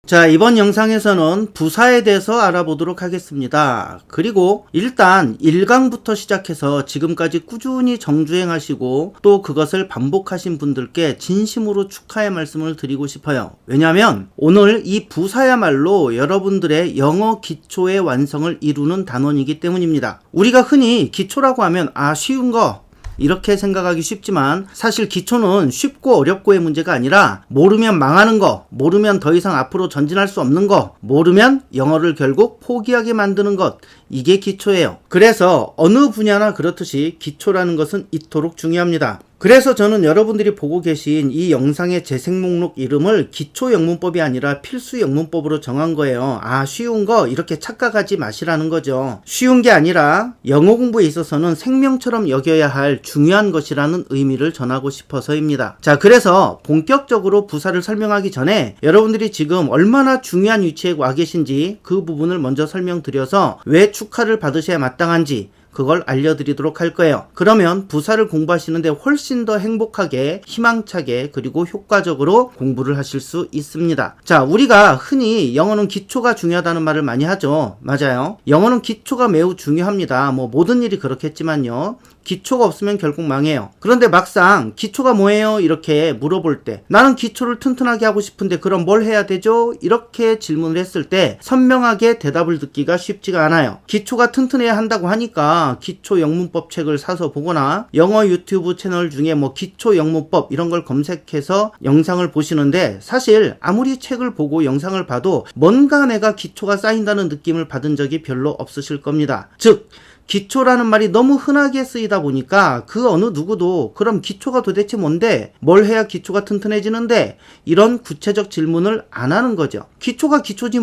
자, 이번 영상에서는 부사에 대해서 알아보도록 하겠습니다. 그리고 일단 1강부터 시작해서 지금까지 꾸준히 정주행하시고 또 그것을 반복하신 분들께 진심으로 축하의 말씀을 드리고 싶어요. 왜냐하면 오늘 이 부사야말로 여러분들의 영어 기초의 완성을 이루는 단원이기 때문입니다. 우리가 흔히 기초라고 하면 쉬운 거 이렇게 생각하기 쉽지만 사실 기초는 쉽고 어렵고의 문제가 아니라 모르면 망하는 거, 모르면 더 이상 앞으로 전진할 수 없는 거, 모르면 영어를 결국 포기하게 만드는 것, 이게 기초예요. 그래서 어느 분야나 그렇듯이 기초라는 것은 이토록 중요합니다. 그래서 저는 여러분들이 보고 계신 이 영상의 재생 목록 이름을 기초 영문법이 아니라 필수 영문법으로 정한 거예요. 쉬운 거 이렇게 착각하지 마시라는 거죠. 쉬운 게 아니라 영어 공부에 있어서는 생명처럼 여겨야 할 중요한 것이라는 의미를 전하고 싶어서입니다. 자, 그래서 본격적으로 부사를 설명하기 전에 여러분들이 지금 얼마나 중요한 위치에 와 계신지 그 부분을 먼저 설명드려서 왜 축하를 받으셔야 마땅한지 그걸 알려드리도록 할 거예요. 그러면 부사를 공부하시는데 훨씬 더 행복하게, 희망차게, 그리고 효과적으로 공부를 하실 수 있습니다. 자, 우리가 흔히 영어는 기초가 중요하다는 말을 많이 하죠. 맞아요. 영어는 기초가 매우 중요합니다. 모든 일이 그렇겠지만요. 기초가 없으면 결국 망해요. 그런데 막상 기초가 뭐예요? 이렇게 물어볼 때 나는 기초를 튼튼하게 하고 싶은데 그럼 뭘 해야 되죠? 이렇게 질문을 했을 때 선명하게 대답을 듣기가 쉽지가 않아요. 기초가 튼튼해야 한다고 하니까 기초 영문법 책을 사서 보거나 영어 유튜브 채널 중에 기초 영문법 이런 걸 검색해서 영상을 보시는데 사실 아무리 책을 보고 영상을 봐도 뭔가 내가 기초가 쌓인다는 느낌을 받은 적이 별로 없으실 겁니다. 즉 기초라는 말이 너무 흔하게 쓰이다 보니까 그 어느 누구도 그럼 기초가 도대체 뭔데? 뭘 해야 기초가 튼튼해지는데? 이런 구체적 질문을 안 하는 거죠. 기초가 기초지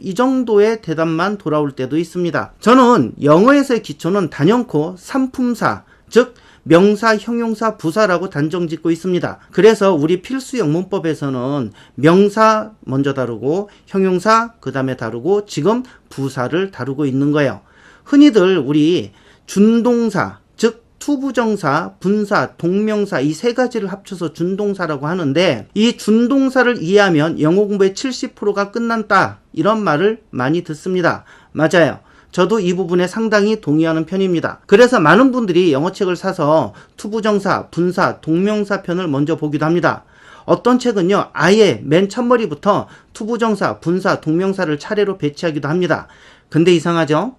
이 정도의 대답만 돌아올 때도 있습니다. 저는 영어에서의 기초는 단연코 산품사, 즉 명사, 형용사, 부사라고 단정 짓고 있습니다. 그래서 우리 필수 영문법에서는 명사 먼저 다루고 형용사 그 다음에 다루고 지금 부사를 다루고 있는 거예요. 흔히들 우리 준동사, 즉 투부정사, 분사, 동명사 이 세 가지를 합쳐서 준동사라고 하는데 이 준동사를 이해하면 영어 공부의 70%가 끝난다 이런 말을 많이 듣습니다. 맞아요. 저도 이 부분에 상당히 동의하는 편입니다. 그래서 많은 분들이 영어책을 사서 투부정사, 분사, 동명사 편을 먼저 보기도 합니다. 어떤 책은요 아예 맨 첫머리부터 투부정사, 분사, 동명사를 차례로 배치하기도 합니다. 근데 이상하죠?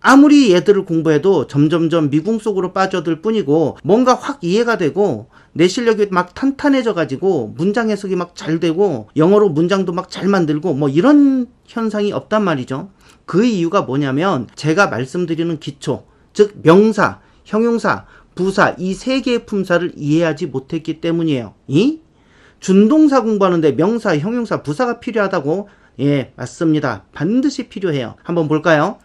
아무리 얘들을 공부해도 점점점 미궁 속으로 빠져들 뿐이고 뭔가 확 이해가 되고 내 실력이 막 탄탄해져 가지고 문장 해석이 막 잘 되고 영어로 문장도 막 잘 만들고 이런 현상이 없단 말이죠. 그 이유가 뭐냐면 제가 말씀드리는 기초, 즉 명사, 형용사, 부사 이 세 개의 품사를 이해하지 못했기 때문이에요. 준동사 공부하는데 명사, 형용사, 부사가 필요하다고? 예, 맞습니다. 반드시 필요해요. 한번 볼까요?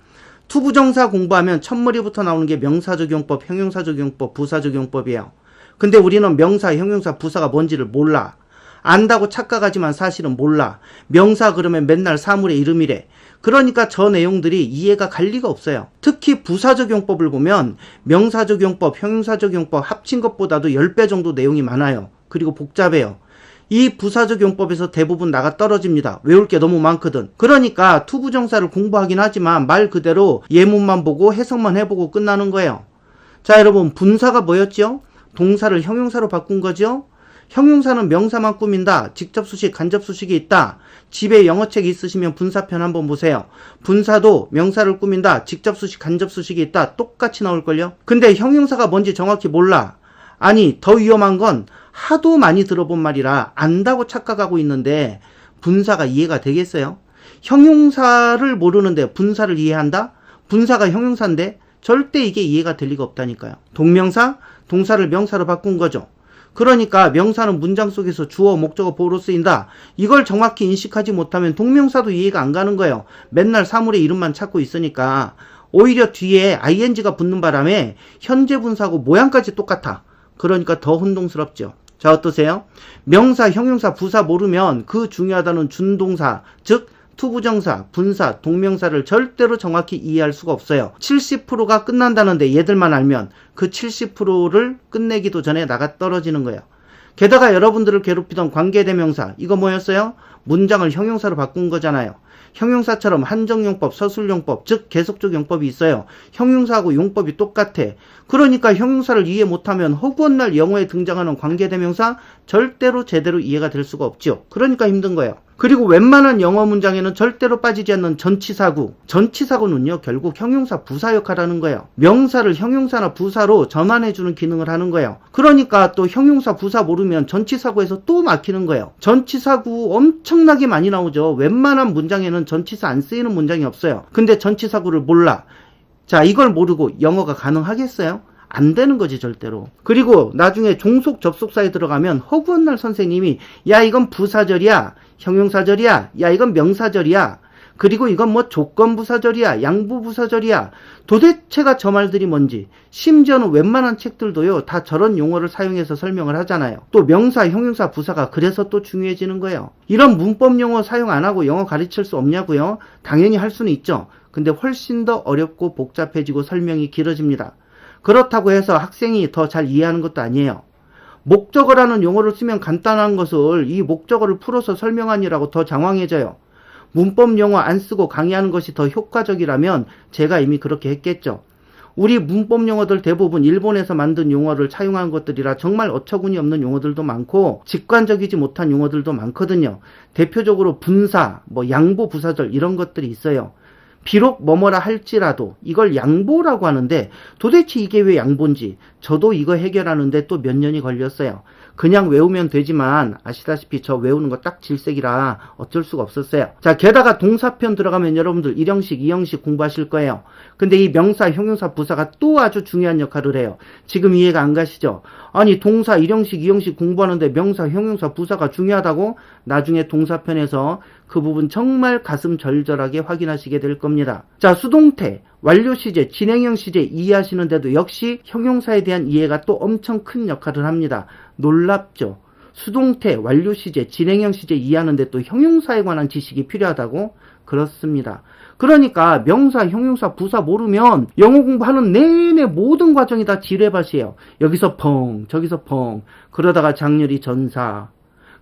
투부정사 공부하면 첫머리부터 나오는 게 명사적용법, 형용사적용법, 부사적용법이에요. 근데 우리는 명사, 형용사, 부사가 뭔지를 몰라. 안다고 착각하지만 사실은 몰라. 명사 그러면 맨날 사물의 이름이래. 그러니까 저 내용들이 이해가 갈 리가 없어요. 특히 부사적용법을 보면 명사적용법, 형용사적용법 합친 것보다도 10배 정도 내용이 많아요. 그리고 복잡해요. 이 부사적용법에서 대부분 나가 떨어집니다. 외울 게 너무 많거든. 그러니까 투부정사를 공부하긴 하지만 말 그대로 예문만 보고 해석만 해보고 끝나는 거예요. 자, 여러분 분사가 뭐였죠? 동사를 형용사로 바꾼 거죠? 형용사는 명사만 꾸민다. 직접수식, 간접수식이 있다. 집에 영어책 있으시면 분사편 한번 보세요. 분사도 명사를 꾸민다. 직접수식, 간접수식이 있다. 똑같이 나올걸요? 근데 형용사가 뭔지 정확히 몰라. 아니, 더 위험한 건 하도 많이 들어본 말이라 안다고 착각하고 있는데 분사가 이해가 되겠어요? 형용사를 모르는데 분사를 이해한다? 분사가 형용사인데 절대 이게 이해가 될 리가 없다니까요. 동명사, 동사를 명사로 바꾼 거죠. 그러니까 명사는 문장 속에서 주어, 목적어, 보어로 쓰인다. 이걸 정확히 인식하지 못하면 동명사도 이해가 안 가는 거예요. 맨날 사물의 이름만 찾고 있으니까. 오히려 뒤에 ing가 붙는 바람에 현재 분사하고 모양까지 똑같아. 그러니까 더 혼동스럽죠. 자, 어떠세요? 명사, 형용사, 부사 모르면 그 중요하다는 준동사, 즉 투부정사, 분사, 동명사를 절대로 정확히 이해할 수가 없어요. 70%가 끝난다는데 얘들만 알면 그 70%를 끝내기도 전에 나가 떨어지는 거예요. 게다가 여러분들을 괴롭히던 관계대명사, 이거 뭐였어요? 문장을 형용사로 바꾼 거잖아요. 형용사처럼 한정용법, 서술용법, 즉 계속적 용법이 있어요. 형용사하고 용법이 똑같아. 그러니까 형용사를 이해 못하면 허구한 날 영어에 등장하는 관계대명사 절대로 제대로 이해가 될 수가 없죠. 그러니까 힘든 거예요. 그리고 웬만한 영어 문장에는 절대로 빠지지 않는 전치사구. 전치사구는요, 결국 형용사 부사 역할을 하는 거예요. 명사를 형용사나 부사로 전환해주는 기능을 하는 거예요. 그러니까 또 형용사 부사 모르면 전치사구에서 또 막히는 거예요. 전치사구 엄청나게 많이 나오죠. 웬만한 문장에는 전치사 안 쓰이는 문장이 없어요. 근데 전치사구를 몰라. 자, 이걸 모르고 영어가 가능하겠어요? 안 되는 거지, 절대로. 그리고 나중에 종속 접속사에 들어가면 허구한 날 선생님이 야, 이건 부사절이야, 형용사절이야, 야, 이건 명사절이야, 그리고 이건 뭐 조건부사절이야, 양부부사절이야. 도대체가 저 말들이 뭔지. 심지어는 웬만한 책들도요, 다 저런 용어를 사용해서 설명을 하잖아요. 또 명사, 형용사, 부사가 그래서 또 중요해지는 거예요. 이런 문법 용어 사용 안 하고 영어 가르칠 수 없냐고요? 당연히 할 수는 있죠. 근데 훨씬 더 어렵고 복잡해지고 설명이 길어집니다. 그렇다고 해서 학생이 더 잘 이해하는 것도 아니에요. 목적어라는 용어를 쓰면 간단한 것을 이 목적어를 풀어서 설명하느라고 더 장황해져요. 문법 용어 안 쓰고 강의하는 것이 더 효과적이라면 제가 이미 그렇게 했겠죠. 우리 문법 용어들 대부분 일본에서 만든 용어를 차용한 것들이라 정말 어처구니 없는 용어들도 많고 직관적이지 못한 용어들도 많거든요. 대표적으로 분사, 양보, 부사절 이런 것들이 있어요. 비록 뭐뭐라 할지라도 이걸 양보라고 하는데 도대체 이게 왜 양보인지 저도 이거 해결하는데 또 몇 년이 걸렸어요. 그냥 외우면 되지만 아시다시피 저 외우는 거 딱 질색이라 어쩔 수가 없었어요. 자, 게다가 동사편 들어가면 여러분들 1형식, 2형식 공부하실 거예요. 근데 이 명사, 형용사, 부사가 또 아주 중요한 역할을 해요. 지금 이해가 안 가시죠? 아니, 동사 1형식, 2형식 공부하는데 명사, 형용사, 부사가 중요하다고? 나중에 동사편에서 그 부분 정말 가슴 절절하게 확인하시게 될 겁니다. 자, 수동태, 완료 시제, 진행형 시제 이해하시는데도 역시 형용사에 대한 이해가 또 엄청 큰 역할을 합니다. 놀랍죠? 수동태, 완료 시제, 진행형 시제 이해하는데 또 형용사에 관한 지식이 필요하다고? 그렇습니다. 그러니까 명사, 형용사, 부사 모르면 영어 공부하는 내내 모든 과정이 다 지뢰밭이에요. 여기서 펑, 저기서 펑, 그러다가 장렬히 전사,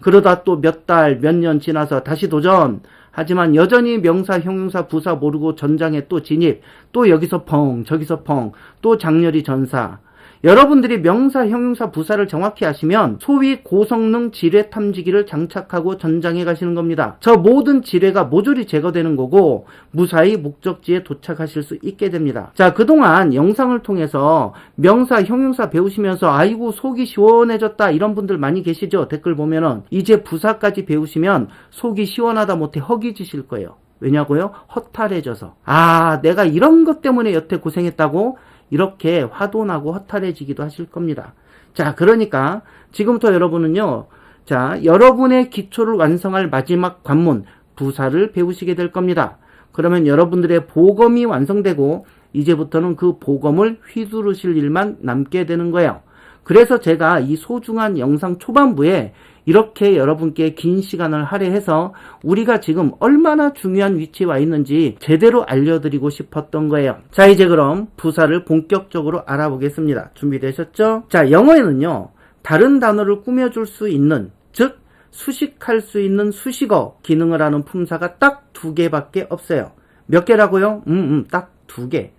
그러다 또 몇 달, 몇 년 지나서 다시 도전. 하지만 여전히 명사, 형용사, 부사 모르고 전장에 또 진입, 또 여기서 펑, 저기서 펑, 또 장렬히 전사. 여러분들이 명사, 형용사, 부사를 정확히 아시면 소위 고성능 지뢰 탐지기를 장착하고 전장에 가시는 겁니다. 저 모든 지뢰가 모조리 제거되는 거고 무사히 목적지에 도착하실 수 있게 됩니다. 자, 그동안 영상을 통해서 명사, 형용사 배우시면서 아이고 속이 시원해졌다 이런 분들 많이 계시죠? 댓글 보면은 이제 부사까지 배우시면 속이 시원하다 못해 허기지실 거예요. 왜냐고요? 허탈해져서. 아, 내가 이런 것 때문에 여태 고생했다고? 이렇게 화도 나고 허탈해지기도 하실 겁니다. 자, 그러니까 지금부터 여러분은요, 자, 여러분의 기초를 완성할 마지막 관문, 부사를 배우시게 될 겁니다. 그러면 여러분들의 보검이 완성되고 이제부터는 그 보검을 휘두르실 일만 남게 되는 거예요. 그래서 제가 이 소중한 영상 초반부에 이렇게 여러분께 긴 시간을 할애해서 우리가 지금 얼마나 중요한 위치에 와 있는지 제대로 알려드리고 싶었던 거예요. 자, 이제 그럼 부사를 본격적으로 알아보겠습니다. 준비되셨죠? 자, 영어에는요, 다른 단어를 꾸며줄 수 있는, 즉 수식할 수 있는 수식어 기능을 하는 품사가 딱 2개밖에 없어요. 몇 개라고요? 딱 2개.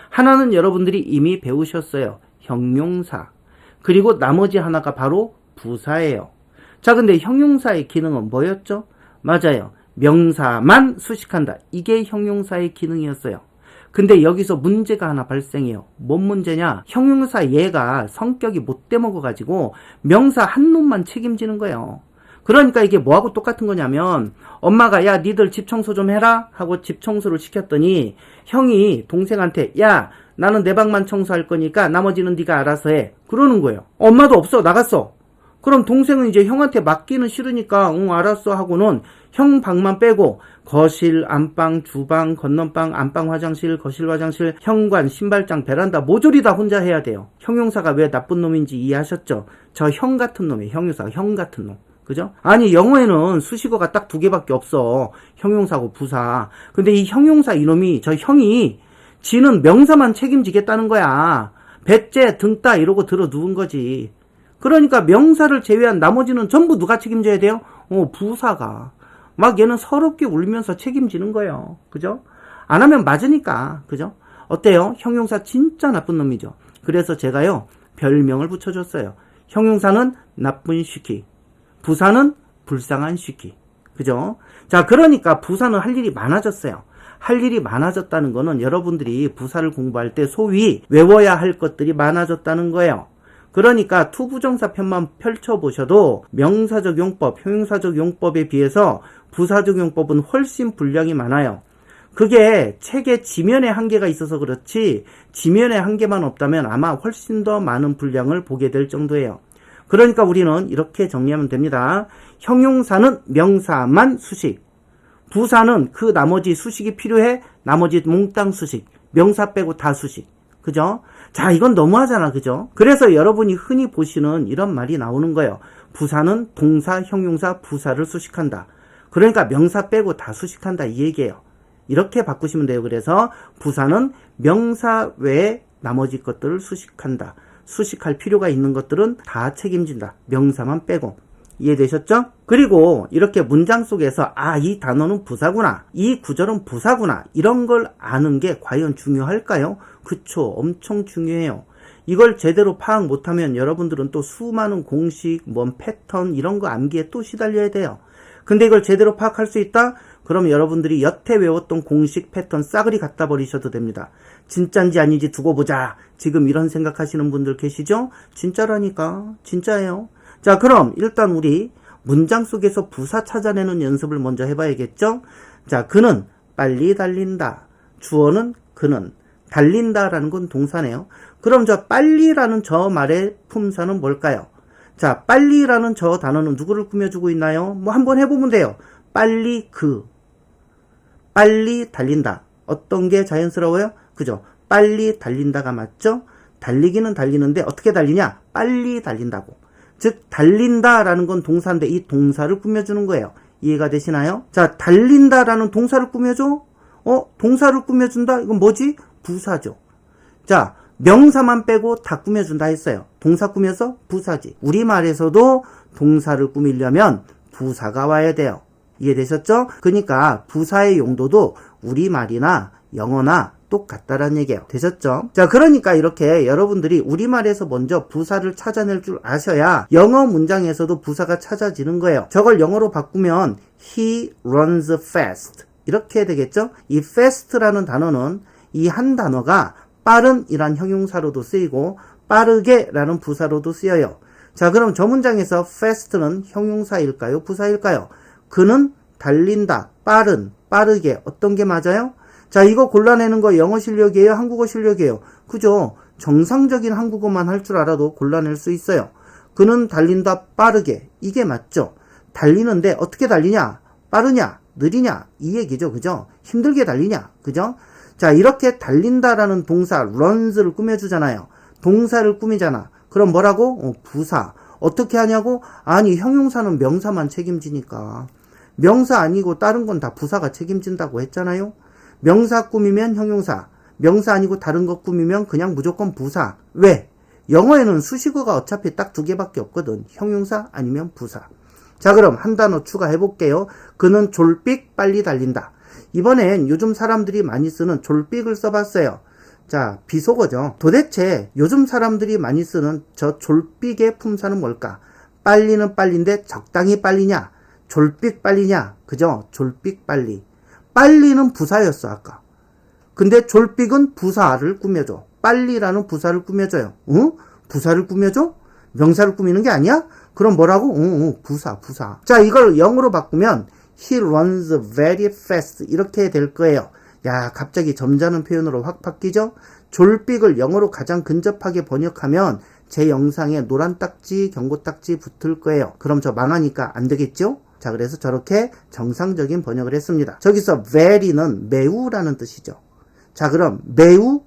하나는 여러분들이 이미 배우셨어요. 형용사. 그리고 나머지 하나가 바로 부사예요. 자, 근데 형용사의 기능은 뭐였죠? 맞아요. 명사만 수식한다. 이게 형용사의 기능이었어요. 근데 여기서 문제가 하나 발생해요. 뭔 문제냐? 형용사 얘가 성격이 못돼 먹어가지고 명사 한 놈만 책임지는 거예요. 그러니까 이게 뭐하고 똑같은 거냐면 엄마가 야 니들 집 청소 좀 해라 하고 집 청소를 시켰더니 형이 동생한테 야 나는 내 방만 청소할 거니까 나머지는 네가 알아서 해 그러는 거예요. 엄마도 없어 나갔어. 그럼 동생은 이제 형한테 맡기는 싫으니까 응 알았어 하고는 형 방만 빼고 거실, 안방, 주방, 건넌방, 안방 화장실, 거실 화장실, 현관, 신발장, 베란다 모조리 다 혼자 해야 돼요. 형용사가 왜 나쁜 놈인지 이해하셨죠? 저 형 같은 놈이에요. 형용사가 형 같은 놈. 그죠? 아니 영어에는 수식어가 딱 2개밖에 없어. 형용사고 부사. 근데 이 형용사 이놈이 저 형이 지는 명사만 책임지겠다는 거야. 배째 등따 이러고 들어 누운 거지. 그러니까 명사를 제외한 나머지는 전부 누가 책임져야 돼요? 부사가. 막 얘는 서럽게 울면서 책임지는 거예요. 그죠? 안 하면 맞으니까. 그죠? 어때요? 형용사 진짜 나쁜 놈이죠. 그래서 제가요, 별명을 붙여줬어요. 형용사는 나쁜 시키, 부사는 불쌍한 시키. 그죠? 자, 그러니까 부사는 할 일이 많아졌어요. 할 일이 많아졌다는 거는 여러분들이 부사를 공부할 때 소위 외워야 할 것들이 많아졌다는 거예요. 그러니까 투부정사 편만 펼쳐보셔도 명사적 용법, 형용사적 용법에 비해서 부사적 용법은 훨씬 분량이 많아요. 그게 책의 지면에 한계가 있어서 그렇지 지면에 한계만 없다면 아마 훨씬 더 많은 분량을 보게 될 정도예요. 그러니까 우리는 이렇게 정리하면 됩니다. 형용사는 명사만 수식, 부사는 그 나머지 수식이 필요해 나머지 몽땅 수식, 명사 빼고 다 수식. 그죠? 자, 이건 너무하잖아. 그죠? 그래서 여러분이 흔히 보시는 이런 말이 나오는 거예요. 부사는 동사, 형용사, 부사를 수식한다. 그러니까 명사 빼고 다 수식한다 이 얘기예요. 이렇게 바꾸시면 돼요. 그래서 부사는 명사 외에 나머지 것들을 수식한다. 수식할 필요가 있는 것들은 다 책임진다. 명사만 빼고. 이해되셨죠? 그리고 이렇게 문장 속에서 이 단어는 부사구나, 이 구절은 부사구나, 이런 걸 아는 게 과연 중요할까요? 그쵸, 엄청 중요해요. 이걸 제대로 파악 못하면 여러분들은 또 수많은 공식, 패턴 이런 거 암기에 또 시달려야 돼요. 근데 이걸 제대로 파악할 수 있다? 그럼 여러분들이 여태 외웠던 공식 패턴 싸그리 갖다 버리셔도 됩니다. 진짠지 아닌지 두고 보자. 지금 이런 생각하시는 분들 계시죠? 진짜라니까. 진짜예요. 자, 그럼 일단 우리 문장 속에서 부사 찾아내는 연습을 먼저 해봐야겠죠? 자, 그는 빨리 달린다. 주어는 그는. 달린다라는 건 동사네요. 그럼 저 빨리라는 저 말의 품사는 뭘까요? 자, 빨리라는 저 단어는 누구를 꾸며주고 있나요? 한번 해보면 돼요. 빨리 빨리 달린다. 어떤 게 자연스러워요? 그죠? 빨리 달린다가 맞죠? 달리기는 달리는데 어떻게 달리냐? 빨리 달린다고. 즉 달린다라는 건 동사인데 이 동사를 꾸며주는 거예요. 이해가 되시나요? 자, 달린다라는 동사를 꾸며줘? 동사를 꾸며준다? 이건 뭐지? 부사죠. 자, 명사만 빼고 다 꾸며준다 했어요. 동사 꾸며서 부사지. 우리말에서도 동사를 꾸미려면 부사가 와야 돼요. 이해되셨죠? 그러니까 부사의 용도도 우리말이나 영어나 똑같다라는 얘기예요. 되셨죠? 자, 그러니까 이렇게 여러분들이 우리말에서 먼저 부사를 찾아낼 줄 아셔야 영어 문장에서도 부사가 찾아지는 거예요. 저걸 영어로 바꾸면 He runs fast 이렇게 되겠죠? 이 fast라는 단어는 이 한 단어가 빠른 이란 형용사로도 쓰이고 빠르게 라는 부사로도 쓰여요. 자, 그럼 저 문장에서 fast는 형용사일까요? 부사일까요? 그는 달린다, 빠른, 빠르게 어떤 게 맞아요? 자, 이거 골라내는 거 영어 실력이에요? 한국어 실력이에요? 그죠? 정상적인 한국어만 할 줄 알아도 골라낼 수 있어요. 그는 달린다, 빠르게. 이게 맞죠? 달리는데 어떻게 달리냐? 빠르냐? 느리냐? 이 얘기죠. 그죠? 힘들게 달리냐? 그죠? 자, 이렇게 달린다라는 동사 runs를 꾸며주잖아요. 동사를 꾸미잖아. 그럼 뭐라고? 부사. 어떻게 하냐고? 아니, 형용사는 명사만 책임지니까. 명사 아니고 다른 건 다 부사가 책임진다고 했잖아요. 명사 꾸미면 형용사, 명사 아니고 다른 거 꾸미면 그냥 무조건 부사. 왜? 영어에는 수식어가 어차피 딱 두 개밖에 없거든. 형용사 아니면 부사. 자, 그럼 한 단어 추가해 볼게요. 그는 졸삑 빨리 달린다. 이번엔 요즘 사람들이 많이 쓰는 졸삑을 써봤어요. 자, 비속어죠. 도대체 요즘 사람들이 많이 쓰는 저 졸삑의 품사는 뭘까? 빨리는 빨리인데 적당히 빨리냐? 졸삑 빨리냐? 그죠? 졸삑 빨리. 빨리는 부사였어, 아까. 근데 졸삑은 부사를 꾸며줘. 빨리라는 부사를 꾸며줘요. 부사를 꾸며줘? 명사를 꾸미는 게 아니야? 그럼 뭐라고? 부사. 자, 이걸 영어로 바꾸면 He runs very fast 이렇게 될 거예요. 야, 갑자기 점잖은 표현으로 확 바뀌죠? 졸삑을 영어로 가장 근접하게 번역하면 제 영상에 노란 딱지, 경고 딱지 붙을 거예요. 그럼 저 망하니까 안 되겠죠? 자, 그래서 저렇게 정상적인 번역을 했습니다. 저기서 very는 매우라는 뜻이죠. 자, 그럼 매우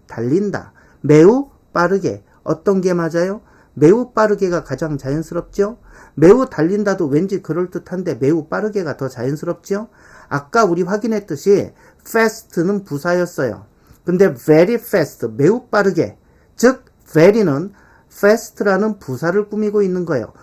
달린다. 매우 빠르게. 어떤 게 맞아요? 매우 빠르게가 가장 자연스럽죠? 매우 달린다도 왠지 그럴듯한데 매우 빠르게가 더 자연스럽죠? 아까 우리 확인했듯이 fast는 부사였어요. 근데 very fast, 매우 빠르게. 즉, very는 fast라는 부사를 꾸미고 있는 거예요.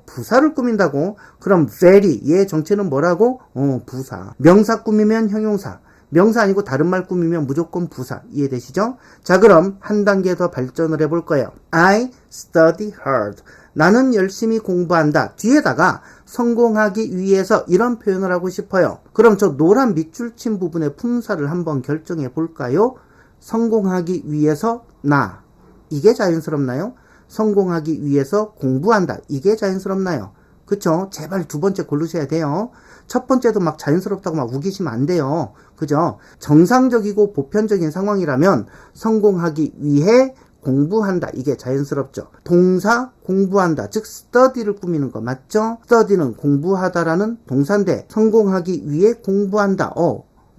부사를 꾸민다고? 그럼 very, 얘의 정체는 뭐라고? 부사. 명사 꾸미면 형용사. 명사 아니고 다른 말 꾸미면 무조건 부사. 이해되시죠? 자, 그럼 한 단계 더 발전을 해볼 거예요. I study hard. 나는 열심히 공부한다. 뒤에다가 성공하기 위해서 이런 표현을 하고 싶어요. 그럼 저 노란 밑줄 친 부분의 품사를 한번 결정해 볼까요? 성공하기 위해서 나. 이게 자연스럽나요? 성공하기 위해서 공부한다. 이게 자연스럽나요? 그쵸? 제발 두 번째 고르셔야 돼요. 첫 번째도 막 자연스럽다고 막 우기시면 안 돼요. 그죠? 정상적이고 보편적인 상황이라면 성공하기 위해 공부한다. 이게 자연스럽죠. 동사 공부한다. 즉 study를 꾸미는 거 맞죠? study는 공부하다라는 동사인데 성공하기 위해 공부한다.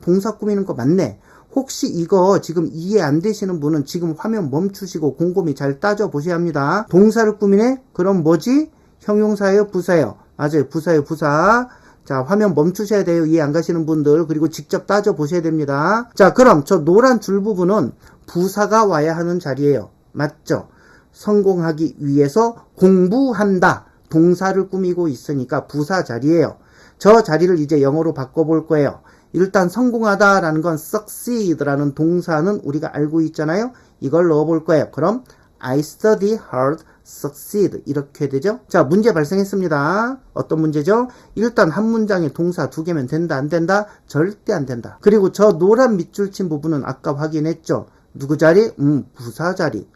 동사 꾸미는 거 맞네. 혹시 이거 지금 이해 안 되시는 분은 지금 화면 멈추시고 곰곰이 잘 따져보셔야 합니다. 동사를 꾸미네? 그럼 뭐지? 형용사예요? 부사예요? 맞아요. 부사예요. 부사. 자, 화면 멈추셔야 돼요. 이해 안 가시는 분들. 그리고 직접 따져보셔야 됩니다. 자, 그럼 저 노란 줄 부분은 부사가 와야 하는 자리예요. 맞죠? 성공하기 위해서 공부한다. 동사를 꾸미고 있으니까 부사 자리예요. 저 자리를 이제 영어로 바꿔볼 거예요. 일단 성공하다라는 건 succeed라는 동사는 우리가 알고 있잖아요. 이걸 넣어볼 거예요. 그럼 I study hard, succeed 이렇게 되죠. 자, 문제 발생했습니다. 어떤 문제죠? 일단 한 문장에 동사 2개면 된다 안 된다? 절대 안 된다. 그리고 저 노란 밑줄 친 부분은 아까 확인했죠. 누구 자리? 부사 자리.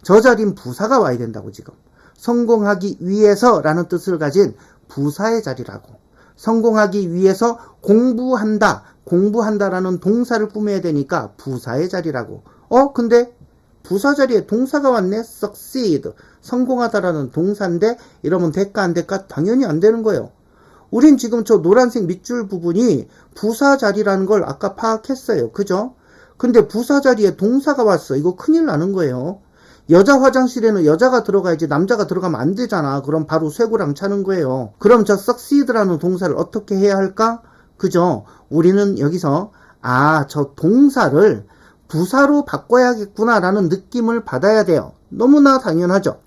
저 자리는 부사가 와야 된다고 지금. 성공하기 위해서라는 뜻을 가진 부사의 자리라고. 성공하기 위해서 공부한다. 공부한다라는 동사를 꾸며야 되니까 부사의 자리라고. 근데 부사 자리에 동사가 왔네. succeed. 성공하다라는 동사인데 이러면 될까 안 될까? 당연히 안 되는 거예요. 우린 지금 저 노란색 밑줄 부분이 부사 자리라는 걸 아까 파악했어요. 그죠? 근데 부사 자리에 동사가 왔어. 이거 큰일 나는 거예요. 여자 화장실에는 여자가 들어가야지 남자가 들어가면 안 되잖아. 그럼 바로 쇠고랑 차는 거예요. 그럼 저 succeed라는 동사를 어떻게 해야 할까? 그죠? 우리는 여기서 저 동사를 부사로 바꿔야겠구나라는 느낌을 받아야 돼요. 너무나 당연하죠.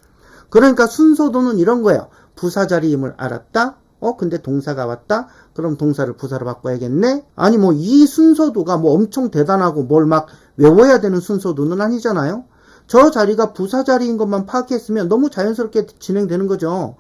그러니까 순서도는 이런 거예요. 부사 자리임을 알았다. 근데 동사가 왔다. 그럼 동사를 부사로 바꿔야겠네. 아니 뭐 이 순서도가 뭐 엄청 대단하고 뭘 막 외워야 되는 순서도는 아니잖아요. 저 자리가 부사 자리인 것만 파악했으면 너무 자연스럽게 진행되는 거죠.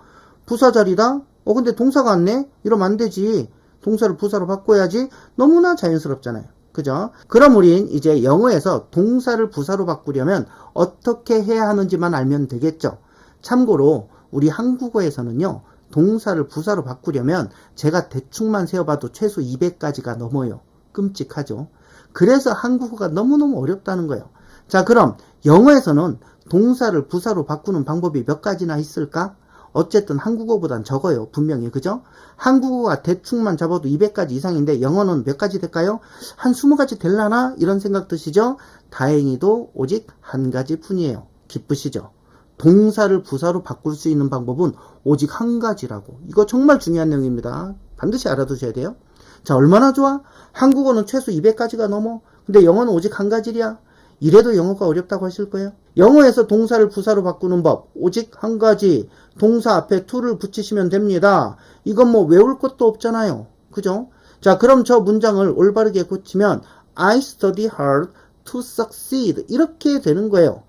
부사 자리다? 근데 동사가 왔네? 이러면 안 되지. 동사를 부사로 바꿔야지. 너무나 자연스럽잖아요. 그죠? 그럼 우린 이제 영어에서 동사를 부사로 바꾸려면 어떻게 해야 하는지만 알면 되겠죠. 참고로 우리 한국어에서는요. 동사를 부사로 바꾸려면 제가 대충만 세어봐도 최소 200가지가 넘어요. 끔찍하죠. 그래서 한국어가 너무너무 어렵다는 거예요. 자, 그럼 영어에서는 동사를 부사로 바꾸는 방법이 몇 가지나 있을까? 어쨌든 한국어보단 적어요. 분명히. 그죠? 한국어가 대충만 잡아도 200가지 이상인데 영어는 몇 가지 될까요? 한 20가지 될라나? 이런 생각 드시죠? 다행히도 오직 한 가지 뿐이에요. 기쁘시죠? 동사를 부사로 바꿀 수 있는 방법은 오직 한 가지라고. 이거 정말 중요한 내용입니다. 반드시 알아두셔야 돼요. 자, 얼마나 좋아? 한국어는 최소 200가지가 넘어. 근데 영어는 오직 한 가지야. 이래도 영어가 어렵다고 하실 거예요. 영어에서 동사를 부사로 바꾸는 법 오직 한 가지. 동사 앞에 to를 붙이시면 됩니다. 이건 뭐 외울 것도 없잖아요. 그죠? 자, 그럼 저 문장을 올바르게 고치면 I study hard to succeed 이렇게 되는 거예요.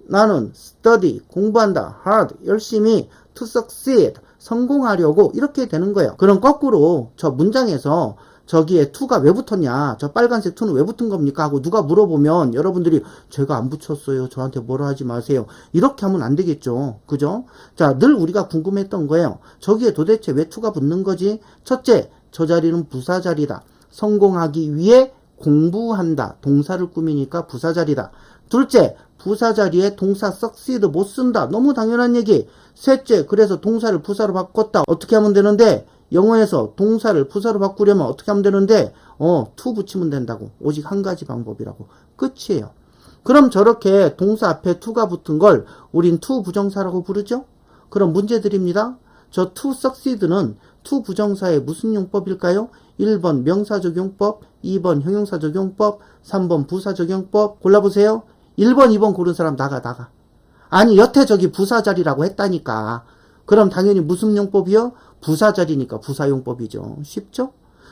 나는 study 공부한다 hard 열심히 to succeed 성공하려고 이렇게 되는 거예요. 그럼 거꾸로 저 문장에서 저기에 to가 왜 붙었냐? 저 빨간색 to는 왜 붙은 겁니까? 하고 누가 물어보면 여러분들이 제가 안 붙였어요. 저한테 뭐라 하지 마세요. 이렇게 하면 안 되겠죠. 그죠? 자, 늘 우리가 궁금했던 거예요. 저기에 도대체 왜 to가 붙는 거지? 첫째, 저 자리는 부사 자리다. 성공하기 위해 공부한다. 동사를 꾸미니까 부사 자리다. 둘째, 부사 자리에 동사 succeed 못 쓴다. 너무 당연한 얘기. 셋째, 그래서 동사를 부사로 바꿨다. 어떻게 하면 되는데? 영어에서 동사를 부사로 바꾸려면 어떻게 하면 되는데 to 붙이면 된다고. 오직 한 가지 방법이라고. 끝이에요. 그럼 저렇게 동사 앞에 to가 붙은 걸 우린 to 부정사라고 부르죠? 그럼 문제 드립니다. 저 to succeed는 to 부정사의 무슨 용법일까요? 1번 명사적용법, 2번 형용사적용법, 3번 부사적용법. 골라보세요. 1번, 2번 고른 사람 나가. 아니 여태 저기 부사자리라고 했다니까. 그럼 당연히 무슨 용법이요? 부사자리니까 부사용법이죠. 쉽죠?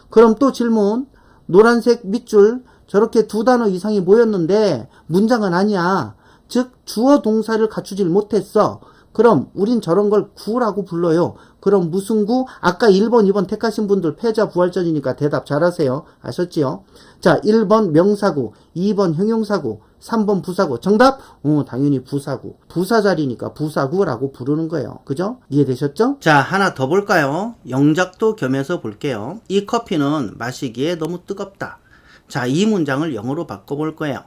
그럼 또 질문. 노란색 밑줄 저렇게 두 단어 이상이 모였는데 문장은 아니야. 즉 주어 동사를 갖추질 못했어. 그럼 우린 저런 걸 구라고 불러요. 그럼 무슨 구? 아까 1번, 2번 택하신 분들 패자 부활전이니까 대답 잘하세요. 아셨지요? 자, 1번 명사구, 2번 형용사구, 3번 부사구. 정답? 당연히 부사구. 부사자리니까 부사구라고 부르는 거예요. 그죠? 이해되셨죠? 자, 하나 더 볼까요? 영작도 겸해서 볼게요. 이 커피는 마시기에 너무 뜨겁다. 자, 이 문장을 영어로 바꿔볼 거예요.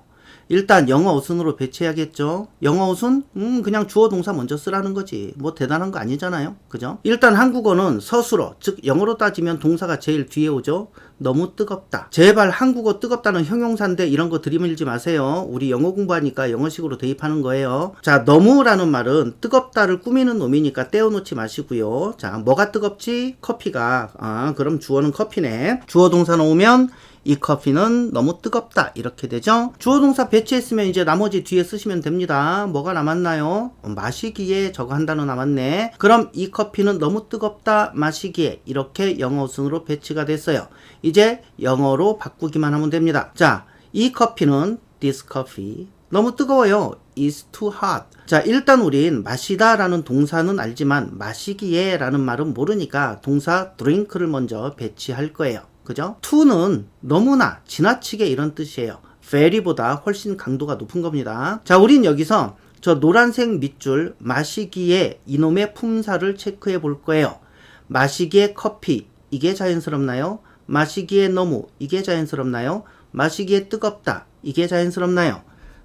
일단 영어 어순으로 배치해야겠죠. 영어 어순? 그냥 주어 동사 먼저 쓰라는 거지. 뭐 대단한 거 아니잖아요. 그죠? 일단 한국어는 서술어, 즉 영어로 따지면 동사가 제일 뒤에 오죠. 너무 뜨겁다. 제발 한국어 뜨겁다는 형용사인데 이런 거 들이밀지 마세요. 우리 영어 공부하니까 영어식으로 대입하는 거예요. 자, 너무라는 말은 뜨겁다를 꾸미는 놈이니까 떼어놓지 마시고요. 자, 뭐가 뜨겁지? 커피가. 그럼 주어는 커피네. 주어 동사 놓으면 이 커피는 너무 뜨겁다 이렇게 되죠. 주어 동사 배치했으면 이제 나머지 뒤에 쓰시면 됩니다. 뭐가 남았나요? 마시기에 저거 한 단어 남았네. 그럼 이 커피는 너무 뜨겁다 마시기에 이렇게 영어 순으로 배치가 됐어요. 이제 영어로 바꾸기만 하면 됩니다. 자, 이 커피는 this coffee 너무 뜨거워요. is too hot. 자, 일단 우린 마시다 라는 동사는 알지만 마시기에 라는 말은 모르니까 동사 drink를 먼저 배치할 거예요. 그죠? to는 너무나 지나치게 이런 뜻이에요. very보다 훨씬 강도가 높은 겁니다. 자, 우린 여기서 저 노란색 밑줄 마시기에 이놈의 품사를 체크해 볼 거예요. 마시기에 커피 이게 자연스럽나요? 마시기에 너무 이게 자연스럽나요? 마시기에 뜨겁다 이게 자연스럽나요?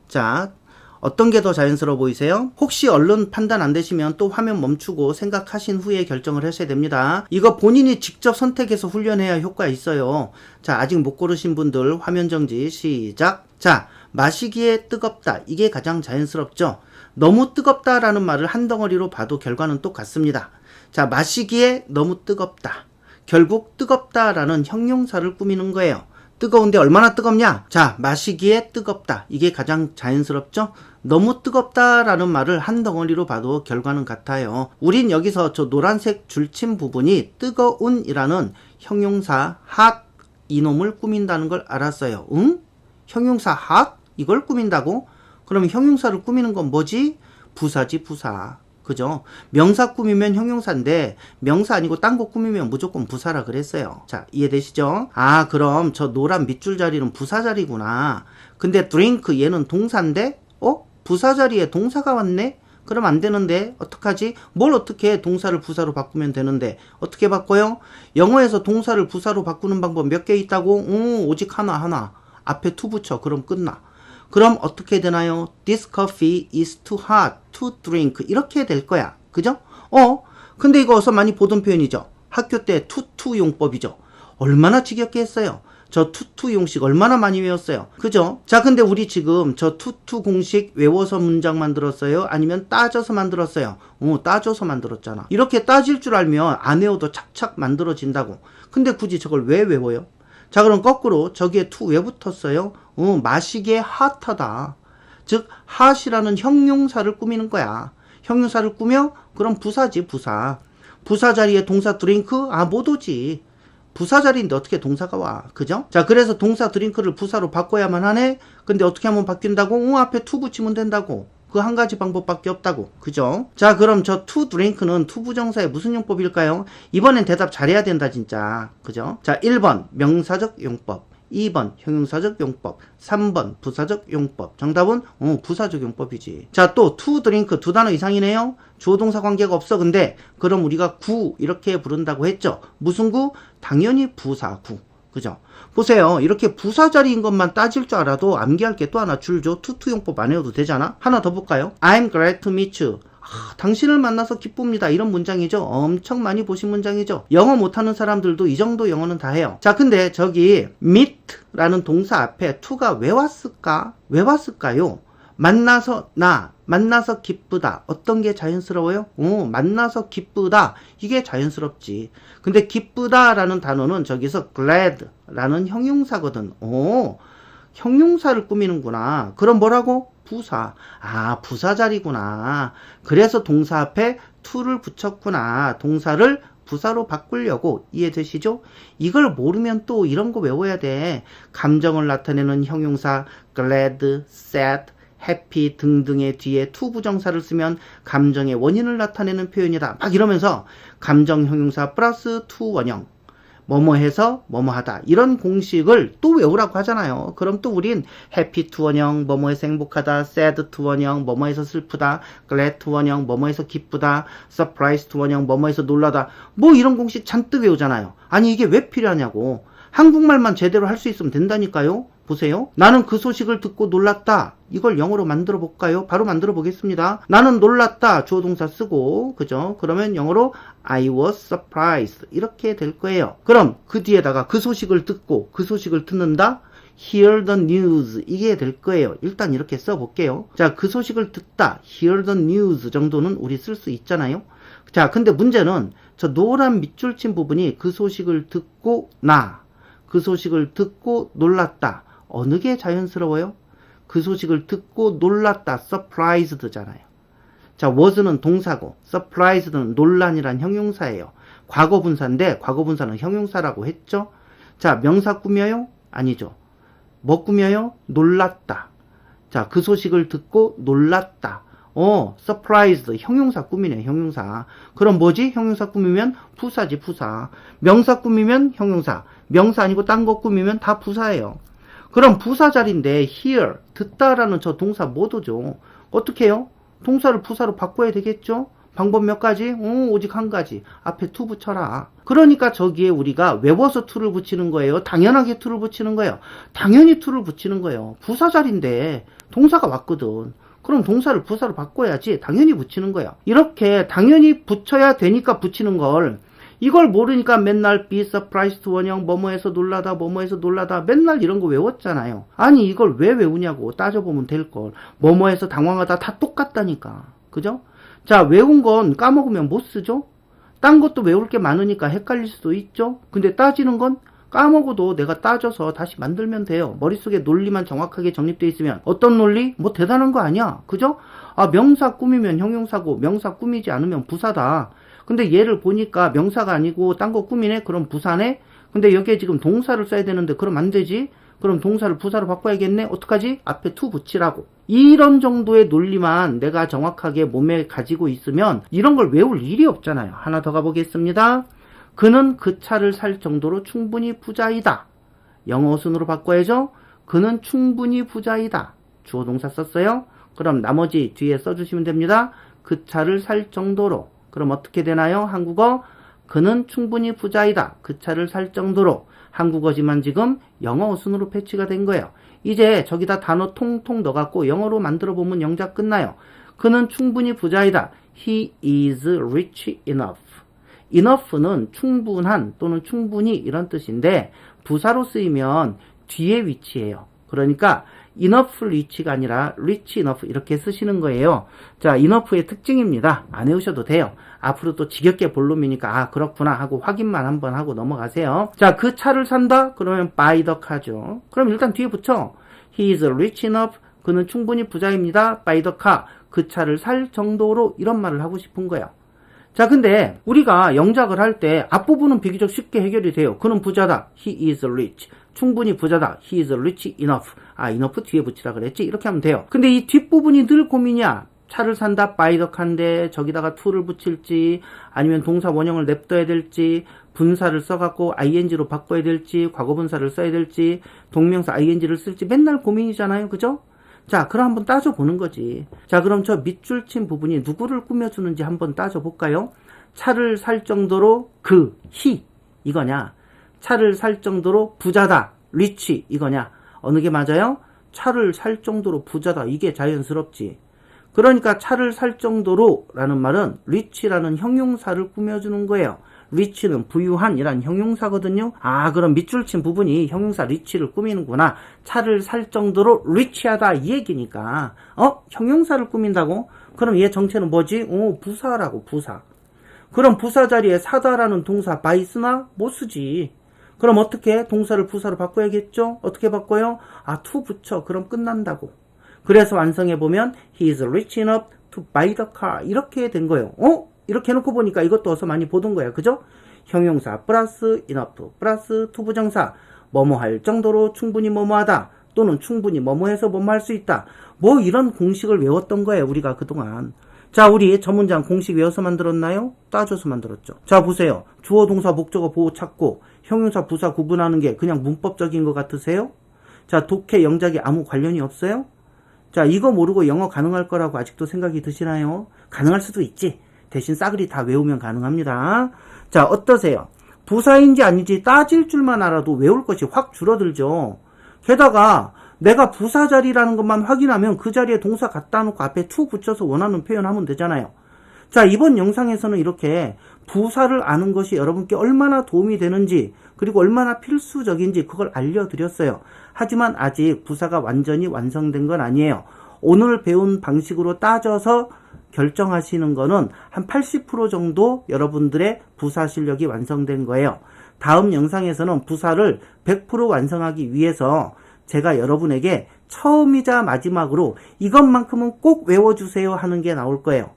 자, 어떤 게 더 자연스러워 보이세요? 혹시 얼른 판단 안 되시면 또 화면 멈추고 생각하신 후에 결정을 하셔야 됩니다. 이거 본인이 직접 선택해서 훈련해야 효과가 있어요. 자, 아직 못 고르신 분들 화면 정지 시작. 자, 마시기에 뜨겁다 이게 가장 자연스럽죠. 너무 뜨겁다라는 말을 한 덩어리로 봐도 결과는 똑같습니다. 자, 마시기에 너무 뜨겁다. 결국 뜨겁다라는 형용사를 꾸미는 거예요. 뜨거운데 얼마나 뜨겁냐? 자, 마시기에 뜨겁다. 이게 가장 자연스럽죠? 너무 뜨겁다라는 말을 한 덩어리로 봐도 결과는 같아요. 우린 여기서 저 노란색 줄친 부분이 뜨거운이라는 형용사 hot 이놈을 꾸민다는 걸 알았어요. 응? 형용사 hot? 이걸 꾸민다고? 그럼 형용사를 꾸미는 건 뭐지? 부사지 부사. 그죠? 명사 꾸미면 형용사인데 명사 아니고 딴 거 꾸미면 무조건 부사라 그랬어요. 자, 이해되시죠? 아, 그럼 저 노란 밑줄 자리는 부사 자리구나. 근데 drink 얘는 동사인데 부사 자리에 동사가 왔네? 그럼 안 되는데 어떡하지? 뭘 어떻게 해? 동사를 부사로 바꾸면 되는데 어떻게 바꿔요? 영어에서 동사를 부사로 바꾸는 방법 몇 개 있다고? 오직 하나. 앞에 to 붙여. 그럼 끝나. 그럼 어떻게 되나요? This coffee is too hot to drink. 이렇게 될 거야. 그죠? 근데 이거 어서 많이 보던 표현이죠. 학교 때 투투 용법이죠. 얼마나 지겹게 했어요. 저 투투 용식 얼마나 많이 외웠어요. 그죠? 자, 근데 우리 지금 저 투투 공식 외워서 문장 만들었어요? 아니면 따져서 만들었어요? 따져서 만들었잖아. 이렇게 따질 줄 알면 안 외워도 착착 만들어진다고. 근데 굳이 저걸 왜 외워요? 자, 그럼 거꾸로 저기에 to 왜 붙었어요? 마시기에 핫하다. 즉 핫이라는 형용사를 꾸미는 거야. 형용사를 꾸며? 그럼 부사지 부사. 부사 자리에 동사 드링크? 못 오지. 부사 자리인데 어떻게 동사가 와. 그죠? 자, 그래서 동사 드링크를 부사로 바꿔야만 하네? 근데 어떻게 하면 바뀐다고? 앞에 to 붙이면 된다고. 그 한 가지 방법밖에 없다고. 그죠? 자, 그럼 저 to drink는 to 부정사의 무슨 용법일까요? 이번엔 대답 잘해야 된다 진짜. 그죠? 자, 1번 명사적 용법, 2번 형용사적 용법, 3번 부사적 용법. 정답은 부사적 용법이지. 자, 또 to drink 두 단어 이상이네요. 주어 동사 관계가 없어. 근데 그럼 우리가 구 이렇게 부른다고 했죠. 무슨 구? 당연히 부사구. 그죠? 보세요. 이렇게 부사 자리인 것만 따질 줄 알아도 암기할 게 또 하나 줄죠. 투투 용법 안 해도 되잖아. 하나 더 볼까요? I'm glad to meet you. 당신을 만나서 기쁩니다. 이런 문장이죠. 엄청 많이 보신 문장이죠. 영어 못하는 사람들도 이 정도 영어는 다 해요. 자, 근데 저기 meet라는 동사 앞에 to가 왜 왔을까? 왜 왔을까요? 만나서 기쁘다. 어떤 게 자연스러워요? 만나서 기쁘다. 이게 자연스럽지. 근데 기쁘다라는 단어는 저기서 glad라는 형용사거든. 형용사를 꾸미는구나. 그럼 뭐라고? 부사. 아, 부사 자리구나. 그래서 동사 앞에 to를 붙였구나. 동사를 부사로 바꾸려고. 이해되시죠? 이걸 모르면 또 이런 거 외워야 돼. 감정을 나타내는 형용사 glad, sad, happy 등등의 뒤에 to 부정사를 쓰면 감정의 원인을 나타내는 표현이다. 막 이러면서 감정 형용사 플러스 to 원형. 뭐뭐해서 뭐뭐하다. 이런 공식을 또 외우라고 하잖아요. 그럼 또 우린 happy to 원형, 뭐뭐해서 행복하다, sad to 원형, 뭐뭐해서 슬프다, glad to 원형, 뭐뭐해서 기쁘다, surprise to 원형, 뭐뭐해서 놀라다. 뭐 이런 공식 잔뜩 외우잖아요. 아니 이게 왜 필요하냐고. 한국말만 제대로 할 수 있으면 된다니까요. 보세요. 나는 그 소식을 듣고 놀랐다. 이걸 영어로 만들어 볼까요? 바로 만들어 보겠습니다. 나는 놀랐다. 주어 동사 쓰고, 그죠? 그러면 영어로 I was surprised. 이렇게 될 거예요. 그럼 그 뒤에다가 그 소식을 듣고, 그 소식을 듣는다. Hear the news. 이게 될 거예요. 일단 이렇게 써볼게요. 자, 그 소식을 듣다. Hear the news 정도는 우리 쓸 수 있잖아요. 자, 근데 문제는 저 노란 밑줄 친 부분이 그 소식을 듣고 그 소식을 듣고 놀랐다. 어느 게 자연스러워요? 그 소식을 듣고 놀랐다. surprised잖아요. 자, was는 동사고 surprised는 논란이란 형용사예요. 과거분사인데 과거분사는 형용사라고 했죠. 자, 명사 꾸며요? 아니죠. 뭐 꾸며요? 놀랐다. 자, 그 소식을 듣고 놀랐다. surprised 형용사 꾸미네. 형용사. 그럼 뭐지? 형용사 꾸미면 부사지. 부사. 명사 꾸미면 형용사. 명사 아니고 딴 거 꾸미면 다 부사예요. 그럼 부사 자리인데 hear 듣다라는 저 동사 모두죠. 어떻게 해요? 동사를 부사로 바꿔야 되겠죠? 방법 몇 가지? 오직 한 가지. 앞에 to 붙여라. 그러니까 저기에 우리가 외워서 to를 붙이는 거예요. 당연하게 to를 붙이는 거예요. 당연히 to를 붙이는 거예요. 부사 자리인데 동사가 왔거든. 그럼 동사를 부사로 바꿔야지. 당연히 붙이는 거예요. 이렇게 당연히 붙여야 되니까 붙이는 걸 이걸 모르니까 맨날 be surprised 원형 뭐뭐해서 놀라다 뭐뭐해서 놀라다 맨날 이런 거 외웠잖아요. 아니 이걸 왜 외우냐고 따져보면 될걸. 뭐뭐해서 당황하다 다 똑같다니까. 그죠? 자, 외운 건 까먹으면 못 쓰죠? 딴 것도 외울 게 많으니까 헷갈릴 수도 있죠? 근데 따지는 건 까먹어도 내가 따져서 다시 만들면 돼요. 머릿속에 논리만 정확하게 정립되어 있으면. 어떤 논리? 뭐 대단한 거 아니야. 그죠? 아, 명사 꾸미면 형용사고 명사 꾸미지 않으면 부사다. 근데 얘를 보니까 명사가 아니고 딴 거 꾸미네? 그럼 부사네? 근데 여기에 지금 동사를 써야 되는데 그럼 안 되지? 그럼 동사를 부사로 바꿔야겠네? 어떡하지? 앞에 to 붙이라고. 이런 정도의 논리만 내가 정확하게 몸에 가지고 있으면 이런 걸 외울 일이 없잖아요. 하나 더 가보겠습니다. 그는 그 차를 살 정도로 충분히 부자이다. 영어 순으로 바꿔야죠. 그는 충분히 부자이다. 주어 동사 썼어요. 그럼 나머지 뒤에 써주시면 됩니다. 그 차를 살 정도로. 그럼 어떻게 되나요? 한국어 그는 충분히 부자이다. 그 차를 살 정도로. 한국어지만 지금 영어 순으로 패치가 된 거예요. 이제 저기다 단어 통통 넣어갖고 영어로 만들어보면 영작 끝나요. 그는 충분히 부자이다. He is rich enough. enough는 충분한 또는 충분히 이런 뜻인데 부사로 쓰이면 뒤에 위치해요. 그러니까 enough rich가 아니라 rich enough 이렇게 쓰시는 거예요. 자, enough의 특징입니다. 안 외우셔도 돼요. 앞으로 또 지겹게 본론이니까 아 그렇구나 하고 확인만 한번 하고 넘어가세요. 자, 그 차를 산다? 그러면 buy the car죠. 그럼 일단 뒤에 붙여. He is rich enough. 그는 충분히 부자입니다. buy the car. 그 차를 살 정도로 이런 말을 하고 싶은 거예요. 자, 근데 우리가 영작을 할 때 앞부분은 비교적 쉽게 해결이 돼요. 그는 부자다. He is rich. 충분히 부자다. He is rich enough. 아, enough 뒤에 붙이라 그랬지? 이렇게 하면 돼요. 근데 이 뒷부분이 늘 고민이야. 차를 산다. buy the car인데 저기다가 to를 붙일지 아니면 동사 원형을 냅둬야 될지 분사를 써갖고 ing로 바꿔야 될지 과거분사를 써야 될지 동명사 ing를 쓸지 맨날 고민이잖아요. 그죠? 자, 그럼 한번 따져보는 거지. 자, 그럼 저 밑줄 친 부분이 누구를 꾸며주는지 한번 따져볼까요? 차를 살 정도로 he 이거냐? 차를 살 정도로 부자다 rich 이거냐? 어느 게 맞아요? 차를 살 정도로 부자다 이게 자연스럽지. 그러니까 차를 살 정도로 라는 말은 rich라는 형용사를 꾸며주는 거예요. rich는 부유한 이란 형용사거든요. 아, 그럼 밑줄 친 부분이 형용사 rich를 꾸미는구나. 차를 살 정도로 rich하다 이 얘기니까 형용사를 꾸민다고? 그럼 얘 정체는 뭐지? 부사라고. 부사. 그럼 부사 자리에 사다라는 동사 buy 쓰나? 못 쓰지. 그럼 어떻게? 동사를 부사로 바꿔야겠죠? 어떻게 바꿔요? to 붙여. 그럼 끝난다고. 그래서 완성해보면 he is rich enough to buy the car. 이렇게 된 거예요. 이렇게 해놓고 보니까 이것도 어서 많이 보던 거야. 그죠? 형용사 플러스 enough 플러스 to 부정사. 뭐뭐 할 정도로 충분히 뭐뭐하다. 또는 충분히 뭐뭐해서 뭐뭐 할 수 있다. 뭐 이런 공식을 외웠던 거예요. 우리가 그동안. 자, 우리 저 문장 공식 외워서 만들었나요? 따져서 만들었죠. 자, 보세요. 주어, 동사, 목적어, 보호 찾고 형용사, 부사 구분하는 게 그냥 문법적인 것 같으세요? 자, 독해, 영작이 아무 관련이 없어요? 자, 이거 모르고 영어 가능할 거라고 아직도 생각이 드시나요? 가능할 수도 있지. 대신 싸그리 다 외우면 가능합니다. 자, 어떠세요? 부사인지 아닌지 따질 줄만 알아도 외울 것이 확 줄어들죠. 게다가 내가 부사 자리라는 것만 확인하면 그 자리에 동사 갖다 놓고 앞에 to 붙여서 원하는 표현하면 되잖아요. 자, 이번 영상에서는 이렇게 부사를 아는 것이 여러분께 얼마나 도움이 되는지 그리고 얼마나 필수적인지 그걸 알려드렸어요. 하지만 아직 부사가 완전히 완성된 건 아니에요. 오늘 배운 방식으로 따져서 결정하시는 거는 한 80% 정도 여러분들의 부사 실력이 완성된 거예요. 다음 영상에서는 부사를 100% 완성하기 위해서 제가 여러분에게 처음이자 마지막으로 이것만큼은 꼭 외워주세요 하는 게 나올 거예요.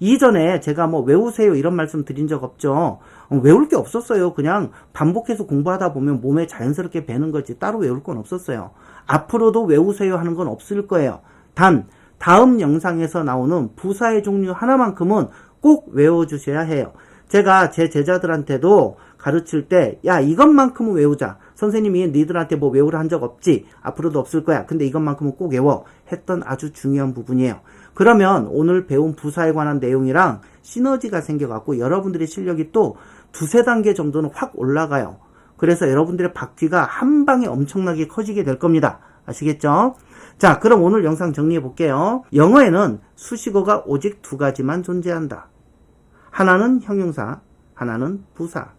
이전에 제가 뭐 외우세요 이런 말씀 드린 적 없죠. 외울 게 없었어요. 그냥 반복해서 공부하다 보면 몸에 자연스럽게 배는 거지 따로 외울 건 없었어요. 앞으로도 외우세요 하는 건 없을 거예요. 단 다음 영상에서 나오는 부사의 종류 하나만큼은 꼭 외워주셔야 해요. 제가 제 제자들한테도 가르칠 때 야 이것만큼은 외우자. 선생님이 니들한테 뭐 외우라 한 적 없지. 앞으로도 없을 거야. 근데 이것만큼은 꼭 외워. 했던 아주 중요한 부분이에요. 그러면 오늘 배운 부사에 관한 내용이랑 시너지가 생겨갖고 여러분들의 실력이 또 두세 단계 정도는 확 올라가요. 그래서 여러분들의 바퀴가 한 방에 엄청나게 커지게 될 겁니다. 아시겠죠? 자, 그럼 오늘 영상 정리해 볼게요. 영어에는 수식어가 오직 두 가지만 존재한다. 하나는 형용사, 하나는 부사.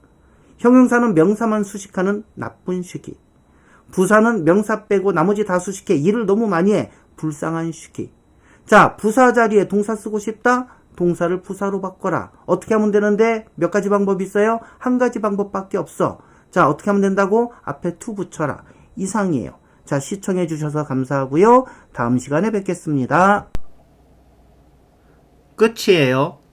형용사는 명사만 수식하는 나쁜 시기. 부사는 명사 빼고 나머지 다 수식해. 일을 너무 많이 해. 불쌍한 시기. 자, 부사 자리에 동사 쓰고 싶다? 동사를 부사로 바꿔라. 어떻게 하면 되는데? 몇 가지 방법이 있어요? 한 가지 방법밖에 없어. 자, 어떻게 하면 된다고? 앞에 to 붙여라. 이상이에요. 자, 시청해 주셔서 감사하고요. 다음 시간에 뵙겠습니다. 끝이에요.